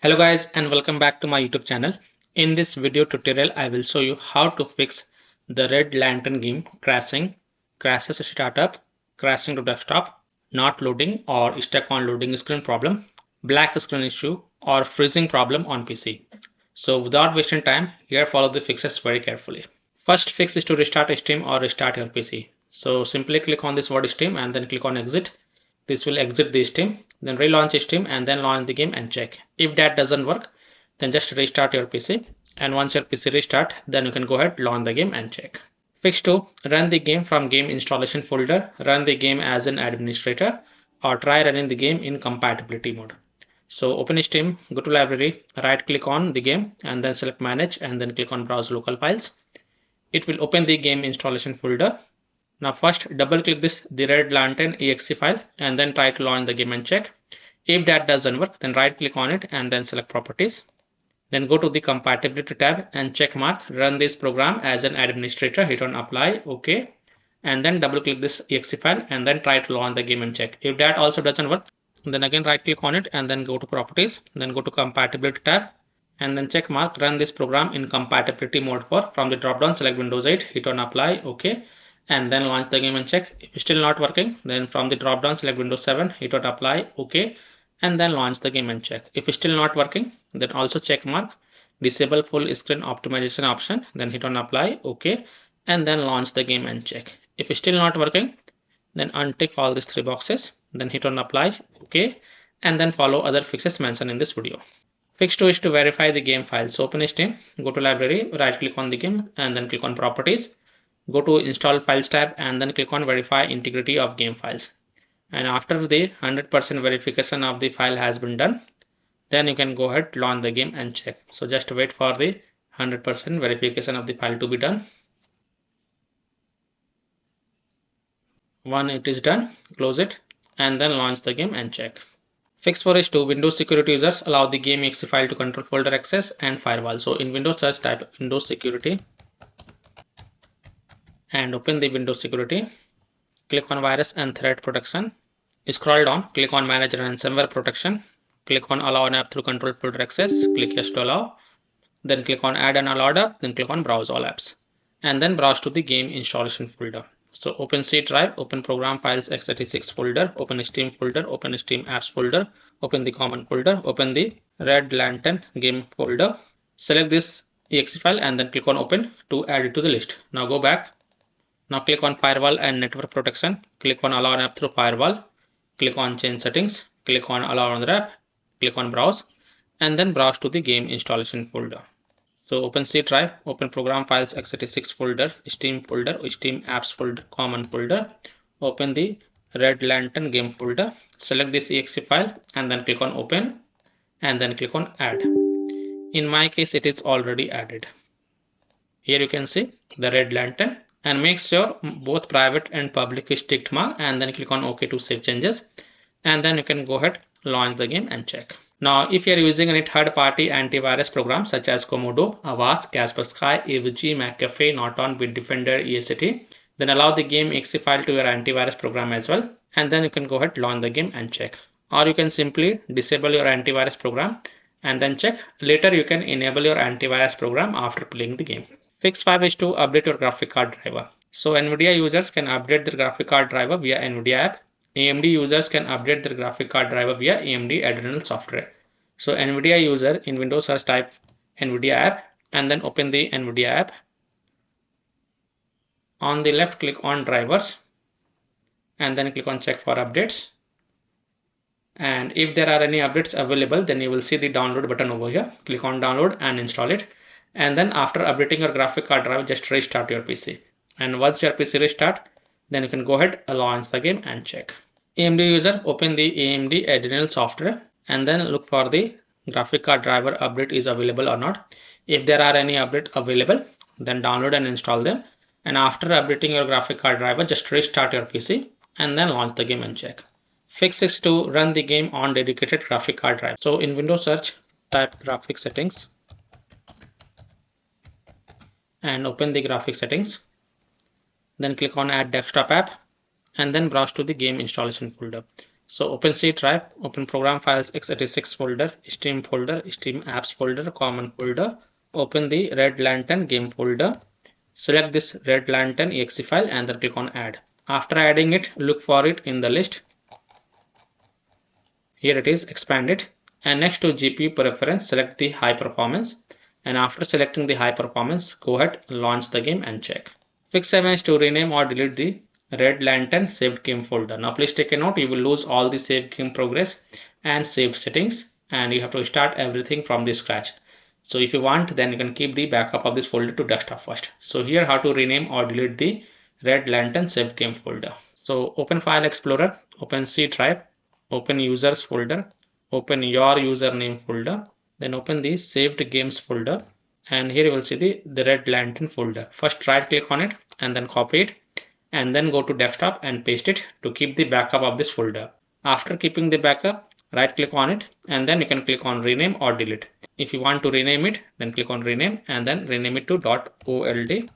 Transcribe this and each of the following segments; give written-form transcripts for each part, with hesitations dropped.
Hello guys and welcome back to my YouTube channel. In this video tutorial I will show you how to fix the Red Lantern game crashes startup, crashing to desktop, not loading or stuck on loading screen problem, black screen issue or freezing problem on PC. So without wasting time, here follow the fixes very carefully. First fix is to restart Steam or restart your PC. So simply click on this word Steam and then click on exit. This will exit the Steam, then relaunch Steam and then launch the game and check. If that doesn't work, then just restart your PC, and once your PC restart, then you can go ahead, launch the game and check. Fix 2. Run the game from game installation folder, run the game as an administrator, or try running the game in compatibility mode. So open Steam, go to library, right click on the game and then select manage and then click on browse local files. It will open the game installation folder. Now first double click the Red Lantern exe file and then try to launch the game and check. If that doesn't work, then right click on it and then select properties. Then go to the compatibility tab and check mark run this program as an administrator, hit on apply, OK. And then double click this exe file and then try to launch the game and check. If that also doesn't work, then again right click on it and then go to properties, then go to compatibility tab and then check mark run this program in compatibility mode for. From the drop down select Windows 8, hit on apply, OK. And then launch the game and check. If it's still not working, then from the drop down select Windows 7, hit on apply, OK. And then launch the game and check. If it's still not working, then also check mark disable full screen optimization option, then hit on apply, OK. And then launch the game and check. If it's still not working, then untick all these three boxes, then hit on apply, OK. And then follow other fixes mentioned in this video. Fix 2 is to verify the game files. So open Steam, go to library, right click on the game and then click on properties. Go to install files tab and then click on verify integrity of game files. And after the 100% verification of the file has been done, then you can go ahead, launch the game and check. So just wait for the 100% verification of the file to be done. When it is done, close it and then launch the game and check. Fix 4 is to Windows security users allow the game exe file to control folder access and firewall. So in Windows search type Windows security and open the Windows security. Click on virus and threat protection. Scroll down, click on manage ransomware protection. Click on allow an app through control folder access. Click yes to allow. Then click on add an allowed app. Then click on browse all apps. And then browse to the game installation folder. So open C drive, open program files x86 folder, open Steam folder, open Steam apps folder, open the common folder, open the Red Lantern game folder. Select this exe file and then click on open to add it to the list. Now go back. Now click on firewall and network protection. Click on allow an app through firewall. Click on change settings. Click on allow another app. Click on browse and then browse to the game installation folder. So open C drive, open program files x86 folder, Steam folder, Steam apps folder, common folder. Open the Red Lantern game folder. Select this exe file and then click on open and then click on add. In my case, it is already added. Here you can see the Red Lantern. And make sure both private and public is ticked mark and then click on OK to save changes and then you can go ahead, launch the game and check. Now if you are using any third-party antivirus programs such as Komodo, Avast, Kaspersky, AVG, McAfee, Norton, Bitdefender, EACT, then allow the game exe file to your antivirus program as well and then you can go ahead, launch the game and check. Or you can simply disable your antivirus program and then check. Later you can enable your antivirus program after playing the game. Fix 5 is to update your graphic card driver. So NVIDIA users can update their graphic card driver via NVIDIA app. AMD users can update their graphic card driver via AMD Adrenal software. So NVIDIA user in Windows search type NVIDIA app and then open the NVIDIA app. On the left click on drivers and then click on check for updates. And if there are any updates available, then you will see the download button over here. Click on download and install it. And then after updating your graphic card drive, just restart your PC. And once your PC restart, then you can go ahead and launch the game and check. AMD user, open the AMD Adrenal software and then look for the graphic card driver update is available or not. If there are any update available, then download and install them. And after updating your graphic card driver, just restart your PC and then launch the game and check. Fix is to run the game on dedicated graphic card drive. So in Windows search, type graphic settings and open the graphic settings. Then click on add desktop app and then browse to the game installation folder. So open C drive, open program files x86 folder, Steam folder, Steam apps folder, common folder, open the Red Lantern game folder, select this Red Lantern exe file and then click on add. After adding it, look for it in the list. Here it is, expand it, and next to GPU preference, select the high performance, and after selecting the high performance, go ahead, launch the game and check. Fix 7 is to rename or delete the Red Lantern saved game folder. Now please take a note, you will lose all the saved game progress and saved settings, and you have to start everything from the scratch. So if you want, then you can keep the backup of this folder to desktop first. So here how to rename or delete the Red Lantern saved game folder. So open File Explorer, open C drive, open users folder, open your username folder, then open the saved games folder, and here you will see the Red Lantern folder. First right click on it and then copy it, and then go to desktop and paste it to keep the backup of this folder. After keeping the backup, right click on it and then you can click on rename or delete. If you want to rename it, then click on rename and then rename it to .old,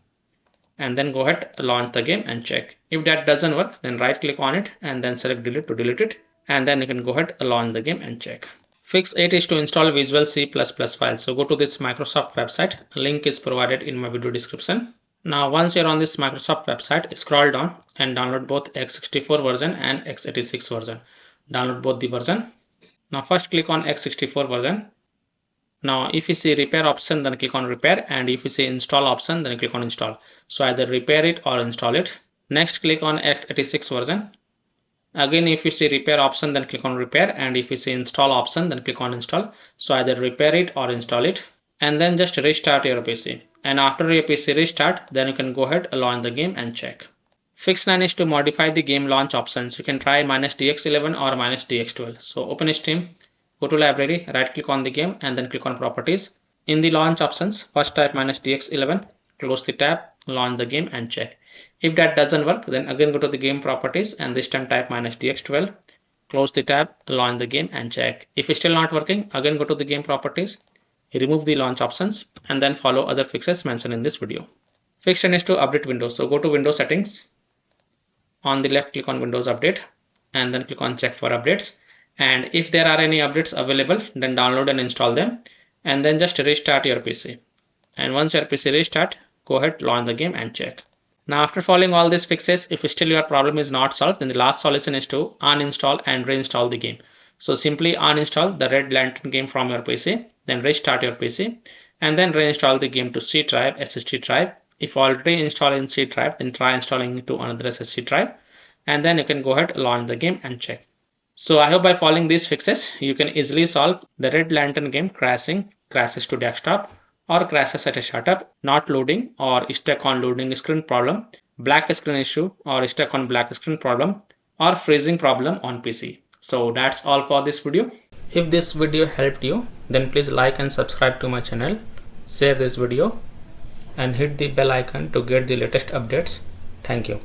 and then go ahead, launch the game and check. If that doesn't work, then right click on it and then select delete to delete it, and then you can go ahead, launch the game and check. Fix 8 is to install Visual C++ file. So go to this Microsoft website, link is provided in my video description. Now once you're on this Microsoft website, scroll down and download both x64 version and x86 version. Download both the version. Now first click on x64 version. Now if you see repair option, then click on repair, and if you see install option, then click on install. So either repair it or install it. Next click on x86 version. Again, if you see repair option, then click on repair, and if you see install option, then click on install. So either repair it or install it, and then just restart your PC. And after your PC restart, then you can go ahead, launch the game and check. Fix 9 is to modify the game launch options. You can try -DX11 or -DX12. So open Steam, go to library, right click on the game and then click on properties. In the launch options, first type -DX11, close the tab, launch the game and check. If that doesn't work, then again go to the game properties and this time type -DX12, close the tab, launch the game and check. If it's still not working, again go to the game properties, remove the launch options and then follow other fixes mentioned in this video. Fix 10 is to update Windows. So go to Windows settings, on the left click on Windows Update and then click on check for updates, and if there are any updates available, then download and install them, and then just restart your PC. And once your PC restart, go ahead, launch the game and check. Now after following all these fixes, if still your problem is not solved, then the last solution is to uninstall and reinstall the game. So simply uninstall the Red Lantern game from your PC, then restart your PC and then reinstall the game to C drive, SSD drive. If already installed in C drive, then try installing it to another SSD drive, and then you can go ahead, launch the game and check. So I hope by following these fixes, you can easily solve the Red Lantern game crashing, crashes to desktop, or crashes at a startup, not loading or stuck on loading screen problem, black screen issue or stuck on black screen problem, or freezing problem on PC. So that's all for this video. If this video helped you, then please like and subscribe to my channel, share this video and hit the bell icon to get the latest updates. Thank you.